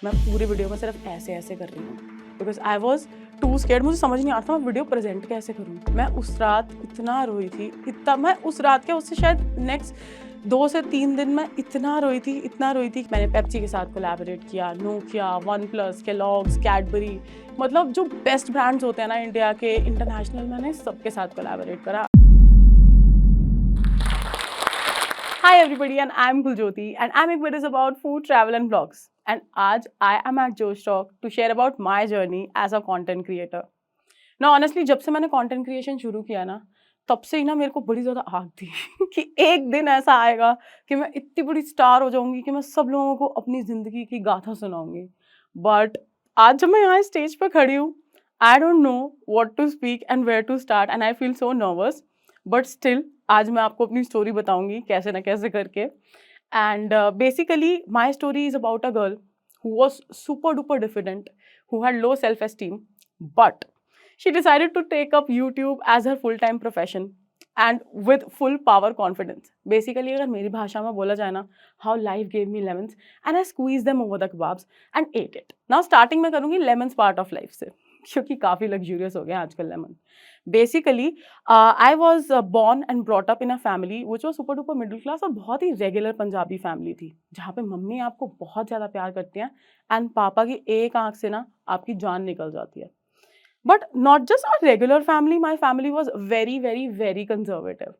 मैं पूरी वीडियो में सिर्फ ऐसे ऐसे कर रही हूँ because I was too scared. मुझे समझ नहीं आता मैं वीडियो प्रेजेंट कैसे करूँ। मैं उस रात इतना रोई थी, इतना मैं उस रात के उससे शायद नेक्स्ट 2 से 3 दिन मैं इतना रोई थी मैंने पेप्सी के साथ कोलैबोरेट किया, Nokia, one plus, Kellogg's, Cadbury, मतलब जो बेस्ट ब्रांड्स होते हैं ना इंडिया के, इंटरनेशनल, मैंने सबके साथ कोलैबोरेट करा। Hi everybody, and I'm Guljoti, and I'm a video about food, travel and vlogs. And आज I am at Josh Talk to share about my journey as a content creator. Now honestly, जब से मैंने content creation शुरू किया ना, तब से ही ना मेरे को बड़ी ज़्यादा आग थी कि एक दिन ऐसा आएगा कि मैं इतनी बड़ी स्टार हो जाऊंगी कि मैं सब लोगों को अपनी ज़िंदगी की गाथा सुनाऊंगी। बट आज जब मैं यहाँ स्टेज पे खड़ी हूँ, I don't know what to speak and where to start, and I feel so nervous. But still आज मैं आपको अपनी स्टोरी बताऊंगी कैसे ना कैसे करके। And basically my story is about a girl who was super duper diffident, who had low self esteem, but she decided to take up YouTube as her full time profession and with full power confidence. Basically अगर मेरी भाषा में बोला जाए ना, how life gave me lemons and I squeeze them over the kebabs and ate it. Now starting में करूँगी lemons part of life से, क्योंकि काफ़ी लग्जूरियस हो गए आजकल lemon. Basically I was born and brought up in a family which was super duper middle class, और बहुत ही रेगुलर पंजाबी फैमिली थी जहाँ पे मम्मी आपको बहुत ज़्यादा प्यार करती हैं एंड पापा की एक आंख से ना आपकी जान निकल जाती है। But not just a regular family, my family was very very very conservative.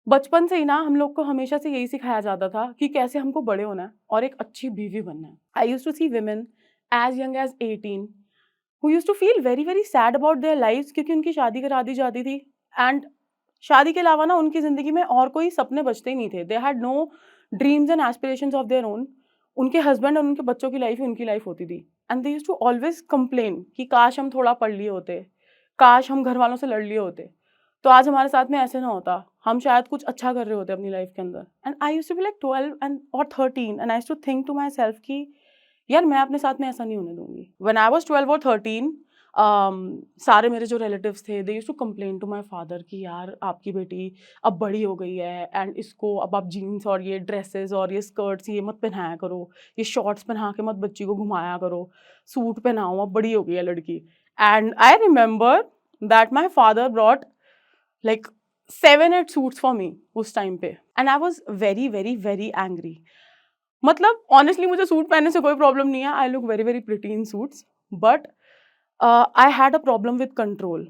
बचपन से ही ना हम लोग को हमेशा से यही सिखाया जाता था कि कैसे हमको बड़े होना है और एक अच्छी बीवी बनना है। I use to see women as young as 18 who used to feel very very sad about their lives, क्योंकि उनकी शादी करा दी जाती थी एंड शादी के अलावा ना उनकी ज़िंदगी में और कोई सपने बचते ही नहीं थे। They had know dreams and aspirations of their own. उनके हस्बैंड और उनके बच्चों की लाइफ ही उनकी लाइफ होती थी and they used to always complain कि काश हम थोड़ा पढ़ लिए होते, काश हम घर वालों से लड़ लिए होते, तो आज हमारे साथ में ऐसे ना होता, हम शायद कुछ अच्छा कर रहे होते अपनी लाइफ के अंदर। And I used to be like 12 and और 13 and I used to think to myself कि यार मैं अपने साथ में ऐसा नहीं होने दूंगी। व्हेन आई वाज 12 और 13, सारे मेरे जो रिलेटिव्स थे they used to complain to my father कि यार आपकी बेटी अब बड़ी हो गई है एंड इसको अब आप जीन्स और ये ड्रेसेस और ये स्कर्ट्स ये मत पहनाया करो, ये शॉर्ट्स पहना के मत बच्ची को घुमाया करो, सूट पहनाओ, अब बड़ी हो गई है लड़की। And I remember that my father brought like 7-8 suits for me उस टाइम पे and I was very very very angry. मतलब ऑनेस्टली मुझे सूट पहनने से कोई प्रॉब्लम नहीं है, I look very very pretty in suits, but I had a problem with control.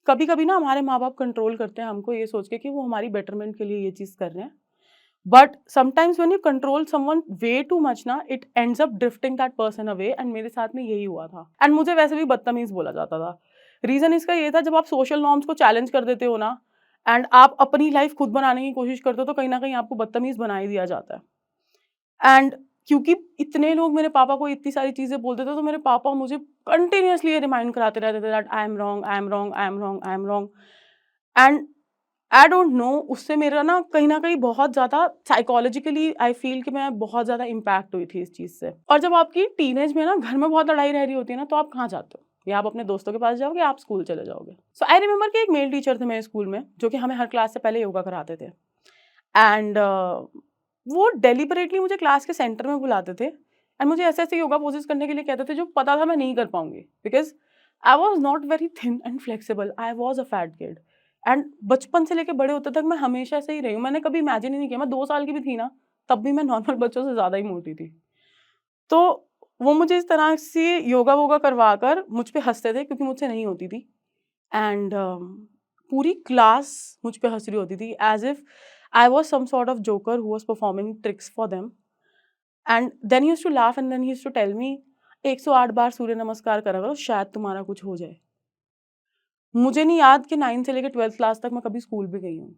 कभी कभी ना हमारे माँ बाप कंट्रोल करते हैं हमको ये सोच के कि वो हमारी बेटरमेंट के लिए ये चीज़ कर रहे हैं, but sometimes when you control someone way too much ना, it ends up drifting that person away, and मेरे साथ में यही हुआ था। एंड मुझे वैसे भी बदतमीज बोला जाता था। रीज़न इसका ये था, जब आप सोशल नॉर्म्स को चैलेंज कर देते हो ना एंड आप अपनी लाइफ खुद बनाने की कोशिश करते हो, तो कहीं ना कहीं आपको बदतमीज बना ही दिया जाता है। एंड क्योंकि इतने लोग मेरे पापा को इतनी सारी चीज़ें बोलते थे, तो मेरे पापा मुझे कंटिन्यूअसली ये रिमाइंड कराते रहते थे that I am wrong, I am wrong, I am wrong, I am wrong. And I don't know, उससे मेरा ना कहीं बहुत ज़्यादा साइकोलॉजिकली आई फील कि मैं बहुत ज़्यादा इम्पैक्ट हुई थी इस चीज़ से। और जब आपकी टीनेज में ना घर में बहुत लड़ाई रह रही होती है ना, तो आप कहाँ जाते हो? या आप अपने दोस्तों के पास जाओगे, आप स्कूल चले जाओगे। सो आई रिमेंबर कि एक मेल टीचर थे मेरे स्कूल में, जो कि हमें हर क्लास से पहले योगा कराते थे। एंड वो डेलिबरेटली मुझे क्लास के सेंटर में बुलाते थे एंड मुझे ऐसे ऐसे योगा पोजेस करने के लिए कहते थे जो पता था मैं नहीं कर पाऊंगी, because I was not very thin and flexible, I was a fat kid. And बचपन से लेकर बड़े होते तक मैं हमेशा से ही रही हूँ। मैंने कभी इमेजिन ही नहीं किया, मैं 2 साल की भी थी ना, तब भी मैं नॉर्मल बच्चों से ज़्यादा ही मोटी थी। तो वो मुझे इस तरह से योगा वोगा करवा कर मुझ पर हंसते थे, क्योंकि मुझसे नहीं होती थी। एंड पूरी क्लास मुझ पे हंस रही होती थी, as if I was some sort of joker who was performing tricks for them. And then he used to laugh and then he used to tell me, 108 बार सूर्य नमस्कार करा करो, शायद तुम्हारा कुछ हो जाए। मुझे नहीं याद कि 9 से लेकर 12th क्लास तक मैं कभी स्कूल भी गई हूँ।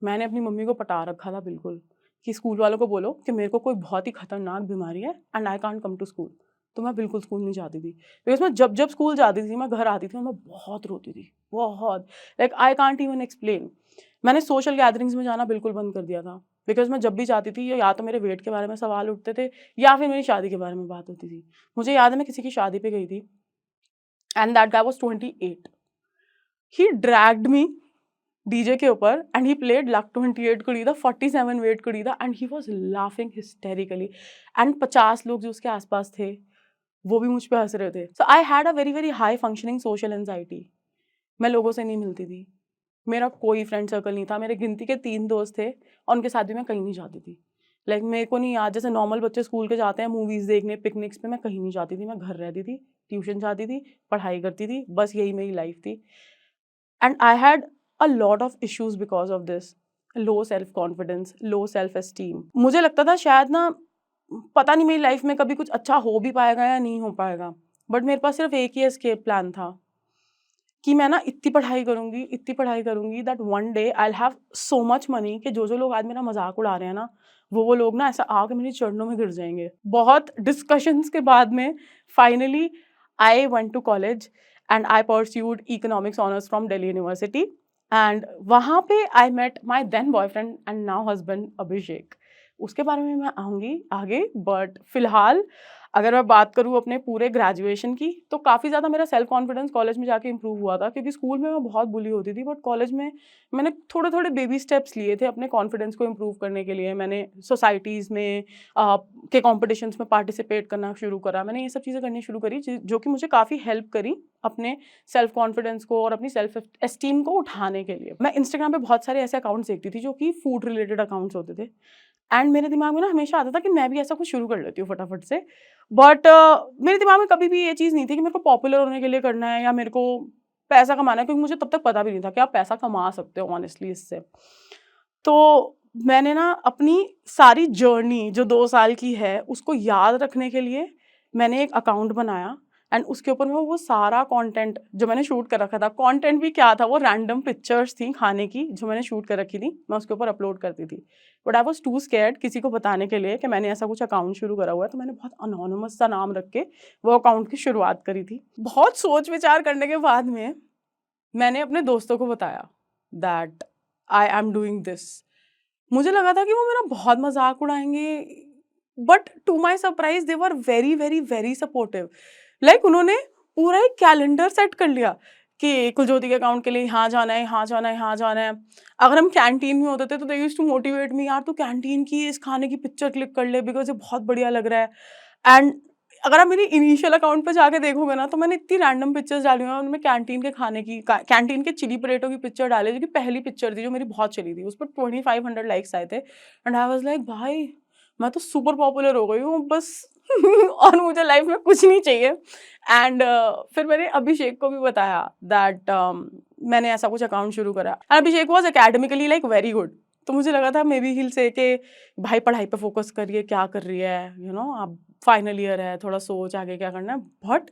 मैंने अपनी मम्मी को पटा रखा था बिल्कुल कि स्कूल वालों को बोलो कि मेरे को कोई बहुत ही खतरनाक बीमारी है and I can't come to school. तो मैं बिल्कुल स्कूल नहीं जाती थी, बिकॉज मैं जब जब स्कूल जाती थी, मैं घर आती थी और मैं बहुत रोती थी, बहुत, like I can't even explain. मैंने सोशल गैदरिंग्स में जाना बिल्कुल बंद कर दिया था, बिकॉज मैं जब भी जाती थी या तो मेरे वेट के बारे में सवाल उठते थे या फिर मेरी शादी के बारे में बात होती थी। मुझे याद है मैं किसी की शादी पे गई थी and that guy was 28। He dragged me DJ के ऊपर एंड ही प्लेड लक 28 कुड़ी था, 47 वेट कुड़ी था, and he was laughing हिस्टेरिकली। And 50 लोग जो उसके आसपास थे वो भी मुझ पे हंस रहे थे। So I had a very very high functioning social anxiety. मैं लोगों से नहीं मिलती थी, मेरा कोई फ्रेंड सर्कल नहीं था, मेरे गिनती के 3 दोस्त थे और उनके साथ भी मैं कहीं नहीं जाती थी। लाइक मेरे को नहीं याद, जैसे नॉर्मल बच्चे स्कूल के जाते हैं मूवीज़ देखने, पिकनिक्स पे, मैं कहीं नहीं जाती थी, मैं घर रहती थी, ट्यूशन जाती थी, पढ़ाई करती थी, बस यही मेरी लाइफ थी। And I had a lot of issues because of this, low self confidence, low self esteem. मुझे लगता था शायद ना, पता नहीं मेरी लाइफ में कभी कुछ अच्छा हो भी पाएगा या नहीं हो पाएगा, बट मेरे पास सिर्फ एक ही एस्केप प्लान था कि मैं ना इतनी पढ़ाई करूँगी that one day I will have so much money कि जो लोग आज मेरा मज़ाक उड़ा रहे हैं ना, वो लोग ना ऐसा आके मेरे चरणों में गिर जाएँगे। बहुत डिस्कशंस के बाद में finally I went to college and I pursued economics honours from Delhi university, and वहाँ पे I met my then boyfriend and now husband Abhishek. उसके बारे में मैं आऊँगी आगे, बट फिलहाल अगर मैं बात करूँ अपने पूरे ग्रेजुएशन की, तो काफ़ी ज़्यादा मेरा सेल्फ कॉन्फिडेंस कॉलेज में जाके इम्प्रूव हुआ था, क्योंकि स्कूल में मैं बहुत बुली होती थी, बट कॉलेज में मैंने थोड़े-थोड़े बेबी स्टेप्स लिए थे अपने कॉन्फिडेंस को इम्प्रूव करने के लिए। मैंने सोसाइटीज़ में के कॉम्पिटिशन्स में पार्टिसिपेट करना शुरू करा। मैंने ये सब चीज़ें करनी शुरू करी जो कि मुझे काफ़ी हेल्प करी अपने सेल्फ कॉन्फिडेंस को और अपनी सेल्फ एस्टीम को उठाने के लिए। मैं इंस्टाग्राम पे बहुत सारे ऐसे अकाउंट्स देखती थी जो कि फूड रिलेटेड अकाउंट्स होते थे, एंड मेरे दिमाग में ना हमेशा आता था कि मैं भी ऐसा कुछ शुरू कर लेती हूँ फटाफट से। बट मेरे दिमाग में कभी भी ये चीज़ नहीं थी कि मेरे को पॉपुलर होने के लिए करना है या मेरे को पैसा कमाना है, क्योंकि मुझे तब तक पता भी नहीं था कि आप पैसा कमा सकते हो ऑनेस्टली इससे। तो मैंने ना अपनी सारी जर्नी जो 2 साल की है उसको याद रखने के लिए मैंने एक अकाउंट बनाया, एंड उसके ऊपर मैं वो सारा कंटेंट जो मैंने शूट कर रखा था, कंटेंट भी क्या था, वो रैंडम पिक्चर्स थी खाने की जो मैंने शूट कर रखी थी, मैं उसके ऊपर अपलोड करती थी। But I was too scared किसी को बताने के लिए कि मैंने ऐसा कुछ अकाउंट शुरू करा हुआ है, तो मैंने बहुत अनोनिमस सा नाम रख के वो अकाउंट की शुरुआत करी थी। बहुत सोच विचार करने के बाद में मैंने अपने दोस्तों को बताया that I am doing this. मुझे लगा था कि वो मेरा बहुत मजाक उड़ाएंगे, but to my surprise they were very very very supportive. Like उन्होंने पूरा एक कैलेंडर सेट कर लिया कि कुलज्योति के अकाउंट के लिए यहाँ जाना है, यहाँ जाना है, यहाँ जाना है। अगर हम कैंटीन में होते थे तो they used to motivate me, यार तू कैंटीन की इस खाने की पिक्चर क्लिक कर ले बिकॉज ये बहुत बढ़िया लग रहा है। एंड अगर आप मेरी इनिशियल अकाउंट पे जाके देखोगे ना, तो मैंने इतनी रैंडम पिक्चर्स डाली हुई हैं उनमें, कैंटीन के खाने की, कैंटीन के चिली पटेटो की पिक्चर डाली, जो कि पहली पिक्चर थी जो मेरी बहुत चली थी, उस पर 2500 लाइक्स आए थे, एंड आई वाज लाइक भाई मैं तो सुपर पॉपुलर हो गई हूँ बस और मुझे लाइफ में कुछ नहीं चाहिए। एंड फिर मैंने अभिषेक को भी बताया दैट मैंने ऐसा कुछ अकाउंट शुरू करा, and Abhishek was academically like very good. तो मुझे लगा था मे बी हिल से कि भाई पढ़ाई पे फोकस करिए, क्या कर रही है, यू नो आप फाइनल ईयर है, थोड़ा सोच आगे क्या करना है। But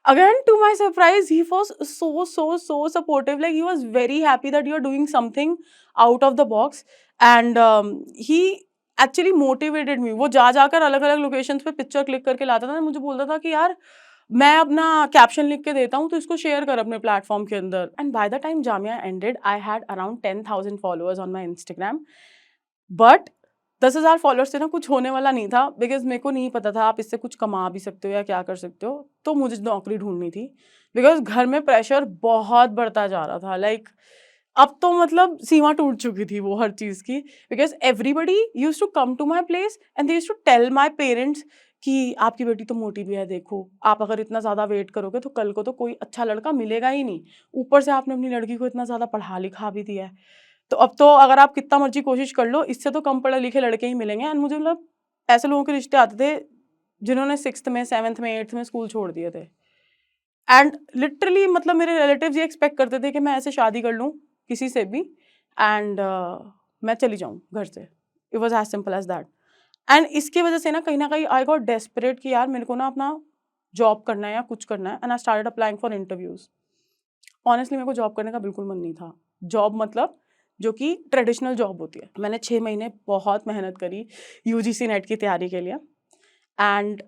again to my surprise he was so supportive, like he was very happy that you are doing something out of the box, and he actually motivated me. वो जा जाकर अलग अलग लोकेशंस पे पिक्चर क्लिक करके लाता था, मुझे बोलता था कि यार मैं अपना कैप्शन लिख के देता हूँ तो इसको शेयर कर अपने प्लेटफॉर्म के अंदर। And by the time Jamia ended I had around 10,000 followers on my Instagram, but 10,000 followers से ना कुछ होने वाला नहीं था, बिकॉज मेरे को नहीं पता था आप इससे कुछ कमा भी सकते हो या क्या कर सकते हो। तो मुझे नौकरी ढूंढनी थी, बिकॉज घर में प्रेशर बहुत बढ़ता जा रहा था। लाइक अब तो मतलब सीमा टूट चुकी थी वो हर चीज़ की, because everybody use to come to my place and they use to tell my parents कि आपकी बेटी तो मोटी भी है, देखो आप अगर इतना ज़्यादा वेट करोगे तो कल को तो कोई अच्छा लड़का मिलेगा ही नहीं, ऊपर से आपने अपनी लड़की को इतना ज़्यादा पढ़ा लिखा भी दिया है, तो अब तो अगर आप कितना मर्जी कोशिश कर लो इससे तो कम पढ़े लिखे लड़के ही मिलेंगे। एंड मुझे मतलब ऐसे लोगों के रिश्ते आते थे जिन्होंने 6th में 7th में 8th में स्कूल छोड़ दिए थे, एंड लिटरली मतलब मेरे रिलेटिव्स ये एक्सपेक्ट करते थे कि मैं ऐसे शादी कर लूँ किसी से भी एंड मैं चली जाऊँ घर से। It was as simple as that. And इसकी वजह से ना कहीं आई गॉट डेस्परेट कि यार मेरे को ना अपना जॉब करना है या कुछ करना है, and I started applying for interviews. Honestly मेरे को जॉब करने का बिल्कुल मन नहीं था, जॉब मतलब जो कि ट्रेडिशनल जॉब होती है। मैंने 6 महीने बहुत मेहनत करी यूजीसी नेट की तैयारी के लिए, and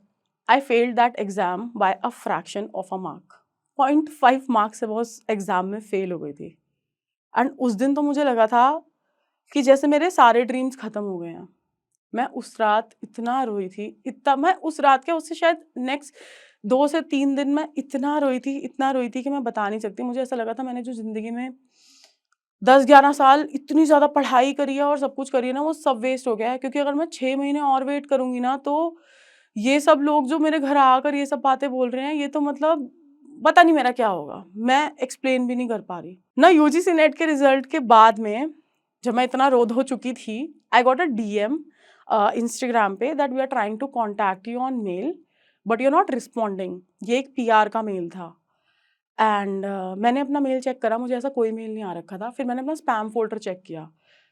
I failed that exam by a fraction of a mark. 0.5 marks से वो उस एग्जाम में फेल हो गई थी। एंड उस दिन तो मुझे लगा था कि जैसे मेरे सारे ड्रीम्स खत्म हो गए हैं। मैं उस रात इतना रोई थी, इतना, मैं उस रात के उससे शायद नेक्स्ट 2 से 3 दिन मैं इतना रोई थी कि मैं बता नहीं सकती। मुझे ऐसा लगा था मैंने जो ज़िंदगी में 10-11 साल इतनी ज़्यादा पढ़ाई करी है और सब कुछ करी है ना, वो सब वेस्ट हो गया है, क्योंकि अगर मैं 6 महीने और वेट करूँगी ना तो ये सब लोग जो मेरे घर आकर ये सब बातें बोल रहे हैं, ये तो मतलब पता नहीं मेरा क्या होगा, मैं एक्सप्लेन भी नहीं कर पा रही ना। यूजीसी नेट के रिजल्ट के बाद में जब मैं इतना रोध हो चुकी थी, I got a DM Instagram पे that we are trying to contact you on mail but you are not responding. ये एक पीआर का मेल था एंड मैंने अपना मेल चेक करा, मुझे ऐसा कोई मेल नहीं आ रखा था। फिर मैंने अपना स्पैम फोल्डर चेक किया,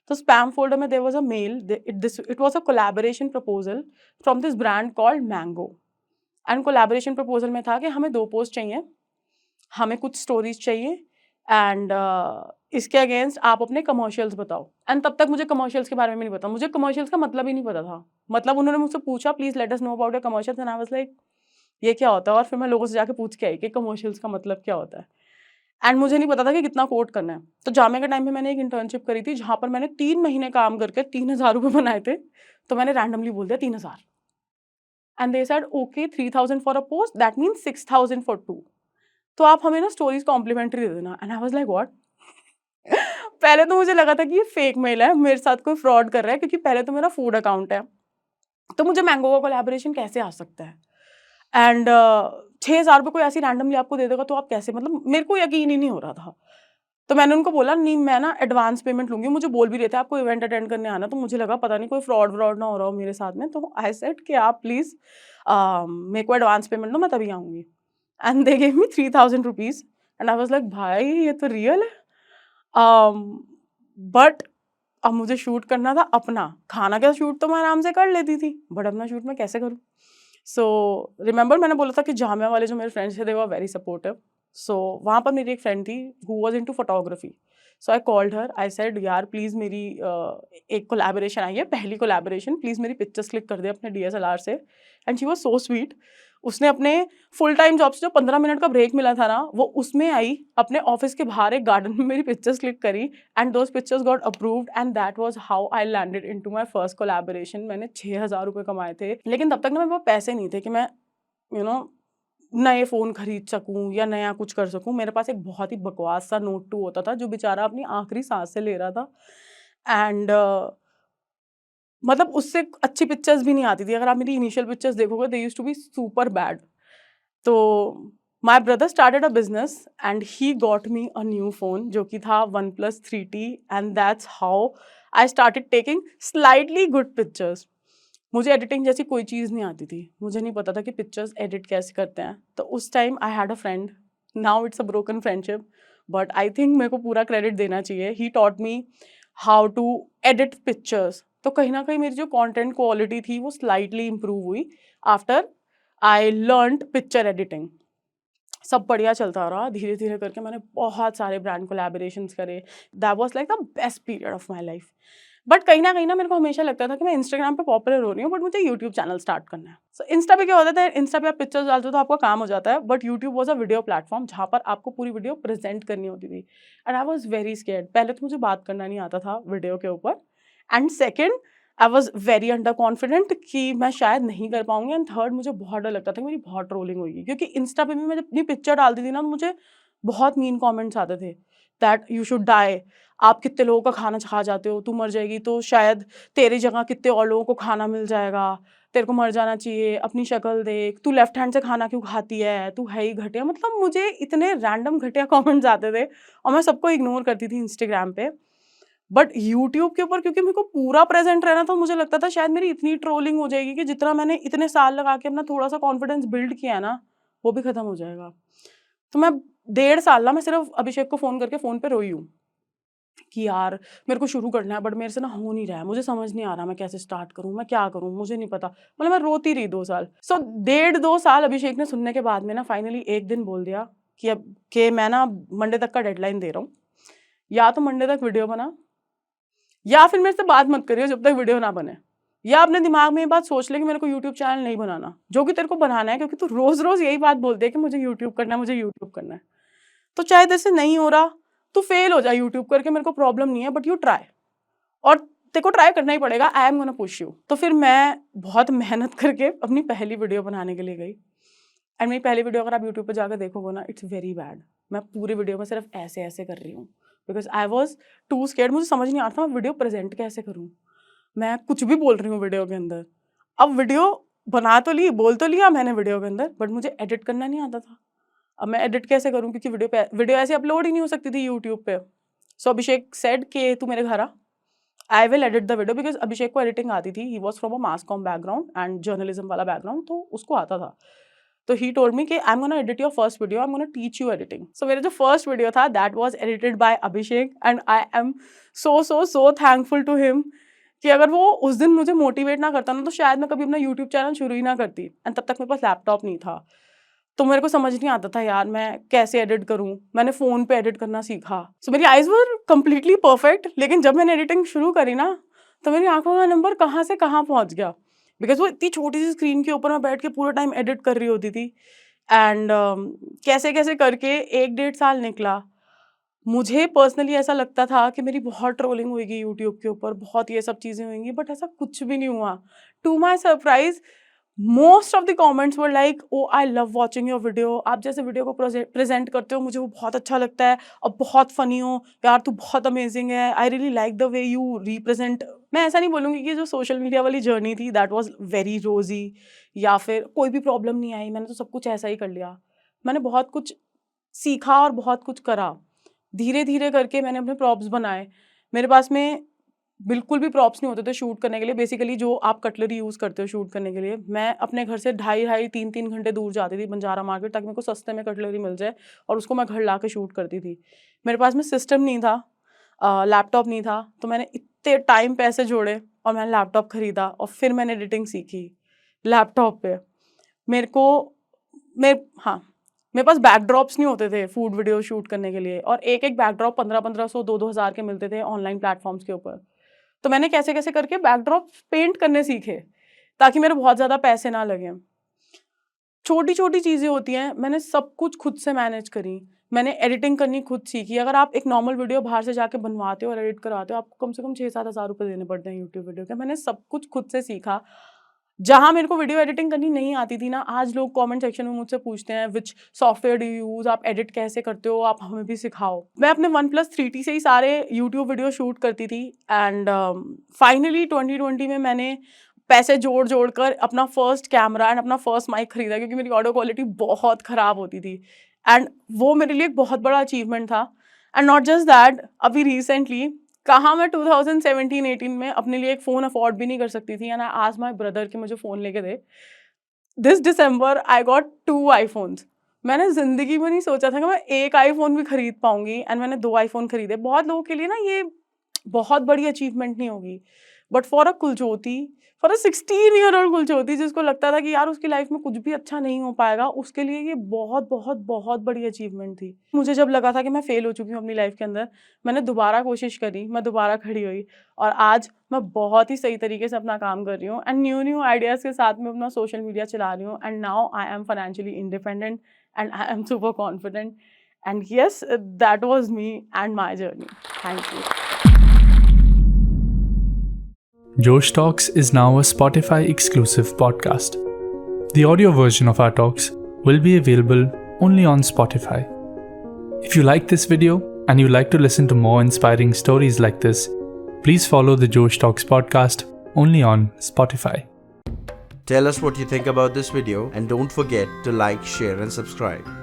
तो स्पैम फोल्डर में there was a mail, it was a collaboration proposal from this brand called Mango. And collaboration proposal में था कि हमें 2 पोस्ट चाहिए, हमें कुछ स्टोरीज चाहिए एंड इसके अगेंस्ट आप अपने कमर्शियल्स बताओ। एंड तब तक मुझे कमर्शियल्स के बारे में नहीं पता, मुझे कमर्शियल्स का मतलब ही नहीं पता था। मतलब उन्होंने मुझसे पूछा please let us know about your commercials and I was like ये क्या होता है, और फिर मैं लोगों से जाके पूछ के आई कि कमर्शियल्स का मतलब क्या होता है। एंड मुझे नहीं पता था कि कितना कोट करना है। तो जामे के टाइम पे मैंने एक इंटर्नशिप करी थी जहाँ पर मैंने 3 महीने काम करके 3000 रुपये बनाए थे। तो मैंने रैंडमली बोल दिया 3000 and they said okay 3000 for a post that means 6000 for 2। तो आप हमें ना स्टोरीज कॉम्प्लीमेंट्री दे देना। And I was like what. पहले तो मुझे लगा था कि ये फेक मेल है, मेरे साथ कोई फ्रॉड कर रहा है, क्योंकि पहले तो मेरा फूड अकाउंट है, तो मुझे मैंगो का कोलैबोरेशन कैसे आ सकता है। एंड 6000 रुपये कोई ऐसी रैंडमली आपको दे देगा तो आप कैसे, मतलब मेरे को यकीन ही नहीं हो रहा था। तो मैंने उनको बोला नहीं मैं ना एडवांस पेमेंट लूंगी, मुझे बोल भी रहे थे आपको इवेंट अटेंड करने आना, तो मुझे लगा पता नहीं कोई फ्रॉड ना हो रहा हो मेरे साथ में। तो आई सेड कि आप प्लीज़ मेरे को एडवांस पेमेंट दो, मैं तभी आऊँगी। And they gave me 3000 rupees and I was like भाई ये तो रियल है। बट अब मुझे शूट करना था अपना, खाना का शूट तो मैं आराम से कर लेती थी, बट अपना शूट मैं कैसे करूँ। सो रिमेंबर मैंने बोला था कि जामिया वाले जो मेरे फ्रेंड्स थे दे वर वेरी सपोर्टिव। सो वहाँ पर मेरी एक फ्रेंड थी who was into photography. So I called her, I said यार प्लीज़ मेरी एक कोलैबोरेशन आई है, पहली कोलैबोरेशन, प्लीज़ मेरी पिक्चर्स क्लिक कर दे अपने डीएसएलआर से। And she was so sweet. उसने अपने फुल टाइम जॉब से जो 15 मिनट का ब्रेक मिला था ना, वो उसमें आई, अपने ऑफिस के बाहर एक गार्डन में मेरी पिक्चर्स क्लिक करी and those pictures got approved and that was how I landed into my first collaboration. मैंने 6000 रुपये कमाए थे, लेकिन तब तक ना मेरे पास पैसे नहीं थे कि मैं यू नो नए फ़ोन खरीद सकूँ या नया कुछ कर सकूँ। मेरे पास एक बहुत ही बकवास सा नोट 2 होता था जो बेचारा अपनी आखिरी सांस से ले रहा था एंड मतलब उससे अच्छी पिक्चर्स भी नहीं आती थी। अगर आप मेरी इनिशियल पिक्चर्स देखोगे they used to be super bad. तो my brother started a business and he got me a new phone जो कि था OnePlus 3T and that's how I started taking slightly good pictures. मुझे editing जैसी कोई चीज़ नहीं आती थी, मुझे नहीं पता था कि पिक्चर्स एडिट कैसे करते हैं। तो उस time I had a friend, now it's a broken friendship, but I think मेरे को पूरा क्रेडिट देना चाहिए। He taught me how to edit pictures. तो कहीं ना कहीं मेरी जो कंटेंट क्वालिटी थी वो स्लाइटली इम्प्रूव हुई after I learned picture editing. सब बढ़िया चलता रहा, धीरे धीरे करके मैंने बहुत सारे ब्रांड कोलैबोरेशंस करे। That was like the best period of my life. But कहीं ना मेरे को हमेशा लगता था कि मैं इंस्टाग्राम पे पॉपुलर हो रही हूँ, बट मुझे यूट्यूब चैनल स्टार्ट करना है। सो इंस्टा पे क्या होता है, इंस्टा पे आप पिक्चर्स डालते हो तो आपका काम हो जाता है, but YouTube was a video platform जहाँ पर आपको पूरी वीडियो प्रेजेंट करनी होती थी। And I was very scared. पहले तो मुझे बात करना नहीं आता था वीडियो के ऊपर, and second I was very under confident कि मैं शायद नहीं कर पाऊंगी, एंड थर्ड मुझे बहुत डर लगता था कि मेरी बहुत ट्रोलिंग होगी, क्योंकि इंस्टा पे भी मैं जब अपनी पिक्चर डालती थी ना तो मुझे बहुत मीन कमेंट्स आते थे दैट यू शुड डाई, आप कितने लोगों का खाना खा जाते हो, तू मर जाएगी तो शायद तेरी जगह कितने और लोगों को खाना मिल जाएगा, तेरे को मर जाना चाहिए, अपनी शक्ल देख, तू लेफ्ट हैंड से खाना क्यों खाती है, तू है ही घटिया। मतलब मुझे इतने रैंडम घटिया कमेंट्स आते थे और मैं सबको इग्नोर करती थी इंस्टाग्राम पे। बट यूट्यूब के ऊपर क्योंकि मेरे को पूरा प्रेजेंट रहना था, मुझे लगता था शायद मेरी इतनी ट्रोलिंग हो जाएगी कि जितना मैंने इतने साल लगा के अपना थोड़ा सा कॉन्फिडेंस बिल्ड किया है ना, वो भी खत्म हो जाएगा। तो मैं 1.5 साल ना मैं सिर्फ अभिषेक को फ़ोन करके फ़ोन पे रोई हूँ कि यार मेरे को शुरू करना है, बट मेरे से ना हो नहीं रहा है, मुझे समझ नहीं आ रहा मैं कैसे स्टार्ट करूँ, मैं क्या करूँ, मुझे नहीं पता। मतलब मैं रोती रही 2 साल। सो 1.5-2 साल अभिषेक ने सुनने के बाद में ना फाइनली एक दिन बोल दिया कि अब कि मैं ना मंडे तक का डेडलाइन दे रहा हूँ, या तो मंडे तक वीडियो बना या फिर मेरे से बात मत करियो जब तक वीडियो ना बने, या अपने दिमाग में ये बात सोच ले कि मेरे को यूट्यूब चैनल नहीं बनाना, जो कि तेरे को बनाना है, क्योंकि तू रोज रोज यही बात बोलते है कि मुझे यूट्यूब करना है, मुझे यूट्यूब करना है। तो चाहे तेरे से नहीं हो रहा तो फेल हो जाए यूट्यूब करके, मेरे को प्रॉब्लम नहीं है, बट यू ट्राई, और तेरे को ट्राई करना ही पड़ेगा। आई एम गोना पुश यू। तो फिर मैं बहुत मेहनत करके अपनी पहली वीडियो बनाने के लिए गई, एंड मेरी पहली वीडियो अगर आप यूट्यूब पे जाकर देखोगे ना, इट्स वेरी बैड। मैं पूरी वीडियो में सिर्फ ऐसे ऐसे कर रही हूँ because I was too scared. मुझे समझ नहीं आ रहा था मैं वीडियो प्रेजेंट कैसे करूँ, मैं कुछ भी बोल रही हूँ वीडियो के अंदर। अब वीडियो बना तो ली, बोल तो लिया मैंने वीडियो के अंदर, बट मुझे एडिट करना नहीं आता था। अब मैं एडिट कैसे करूँ, क्योंकि वीडियो ऐसे अपलोड ही नहीं हो सकती थी यूट्यूब पे। सो अभिषेक सेड कि तू मेरे घर आ, I will edit the video, because Abhishek को एडिटिंग आती थी। He was from a mass com background and journalism वाला बैकग्राउंड, तो उसको आता था। तो ही टोल्ड मी कि I am gonna edit your first video, I am gonna teach you editing. So मेरा जो फर्स्ट वीडियो था that was edited by Abhishek, and I am so thankful to him कि अगर वो उस दिन मुझे मोटिवेट ना करता ना, तो शायद मैं कभी अपना यूट्यूब चैनल शुरू ही ना करती। एंड तब तक मेरे पास लैपटॉप नहीं था, तो मेरे को समझ नहीं आता था यार मैं कैसे एडिट करूं। मैंने फ़ोन पे एडिट करना सीखा। सो मेरी आइज़ वर कम्प्लीटली परफेक्ट, लेकिन जब मैंने एडिटिंग शुरू करी ना, तो मेरी आंखों का नंबर कहाँ से कहाँ पहुंच गया, बिकॉज वो इतनी छोटी सी स्क्रीन के ऊपर मैं बैठ के पूरा टाइम एडिट कर रही होती थी। एंड कैसे कैसे करके 1-1.5 साल निकला। मुझे पर्सनली ऐसा लगता था कि मेरी बहुत ट्रोलिंग होगी यूट्यूब के ऊपर, बहुत ये सब चीज़ें होंगी, बट ऐसा कुछ भी नहीं हुआ। To my surprise most of the comments were like, oh I love watching your video, आप जैसे वीडियो को प्रेजेंट करते हो मुझे वो बहुत अच्छा लगता है, और बहुत फ़नी हो यार, तू बहुत अमेजिंग है, I really like the way you represent. मैं ऐसा नहीं बोलूँगी कि जो सोशल मीडिया वाली जर्नी थी दैट वाज वेरी रोजी, या फिर कोई भी प्रॉब्लम नहीं आई, मैंने तो सब कुछ ऐसा ही कर लिया। मैंने बहुत कुछ सीखा और बहुत कुछ करा। धीरे धीरे करके मैंने अपने प्रॉप्स बनाए। मेरे पास में बिल्कुल भी प्रॉप्स नहीं होते थे शूट करने के लिए। बेसिकली जो आप कटलरी यूज़ करते हो शूट करने के लिए, मैं अपने घर से 2.5-3 घंटे दूर जाती थी बंजारा मार्केट, ताकि मेरे को सस्ते में कटलरी मिल जाए और उसको मैं घर ला के शूट करती थी। मेरे पास में सिस्टम नहीं था, लैपटॉप नहीं था, तो मैंने इतने टाइम पैसे जोड़े और मैंने लैपटॉप ख़रीदा और फिर मैंने एडिटिंग सीखी लैपटॉप पे। मेरे पास बैकड्रॉप्स नहीं होते थे फूड वीडियो शूट करने के लिए, और एक बैकड्रॉप 1500 2-2 हज़ार के मिलते थे ऑनलाइन प्लेटफॉर्म्स के ऊपर। तो मैंने कैसे कैसे करके बैकड्रॉप पेंट करने सीखे, ताकि मेरे बहुत ज़्यादा पैसे ना लगें। छोटी छोटी चीज़ें होती हैं, मैंने सब कुछ खुद से मैनेज करी। मैंने एडिटिंग करनी खुद सीखी। अगर आप एक नॉर्मल वीडियो बाहर से जाके बनवाते हो और एडिट करवाते हो, आपको कम से कम 6-7 हज़ार रुपये देने पड़ते हैं यूट्यूब वीडियो के। मैंने सब कुछ खुद से सीखा। जहाँ मेरे को वीडियो एडिटिंग करनी नहीं आती थी ना, आज लोग कमेंट सेक्शन में मुझसे पूछते हैं विच सॉफ्टवेयर डू यू यूज़, आप एडिट कैसे करते हो, आप हमें भी सिखाओ। मैं अपने OnePlus 3T से ही सारे यूट्यूब वीडियो शूट करती थी। एंड फाइनली 2020 में मैंने पैसे जोड़ जोड़ कर अपना फर्स्ट कैमरा एंड अपना फर्स्ट माइक खरीदा, क्योंकि मेरी ऑडियो क्वालिटी बहुत ख़राब होती थी। एंड वो मेरे लिए एक बहुत बड़ा अचीवमेंट था। एंड नॉट जस्ट दैट, अभी रिसेंटली कहाँ मैं 2017-18 में अपने लिए एक फ़ोन अफोर्ड भी नहीं कर सकती थी, and I asked my brother कि मुझे फ़ोन लेके दे। This December I got 2 iPhones. मैंने ज़िंदगी में नहीं सोचा था कि मैं एक आईफोन भी खरीद पाऊंगी, एंड मैंने 2 आईफोन खरीदे। बहुत लोगों के लिए ना ये बहुत बड़ी अचीवमेंट नहीं होगी, but for a Kuljyoti, for a 16-year-old Kuljyoti, जिसको लगता था कि यार उसकी लाइफ में कुछ भी अच्छा नहीं हो पाएगा, उसके लिए ये बहुत बहुत बहुत बड़ी अचीवमेंट थी। मुझे जब लगा था कि मैं फेल हो चुकी हूँ अपनी लाइफ के अंदर, मैंने दोबारा कोशिश करी, मैं दोबारा खड़ी हुई, और आज मैं बहुत ही सही तरीके से अपना काम कर रही हूँ, एंड न्यू आइडियाज़ के साथ में अपना सोशल मीडिया चला रही हूँ। And now I am financially independent and I am super confident. And yes, that was me and my journey. Thank you. Josh Talks is now a Spotify exclusive podcast. The audio version of our talks will be available only on Spotify. If you like this video and you like to listen to more inspiring stories like this, please follow the Josh Talks podcast only on Spotify. Tell us what you think about this video and don't forget to like, share and subscribe.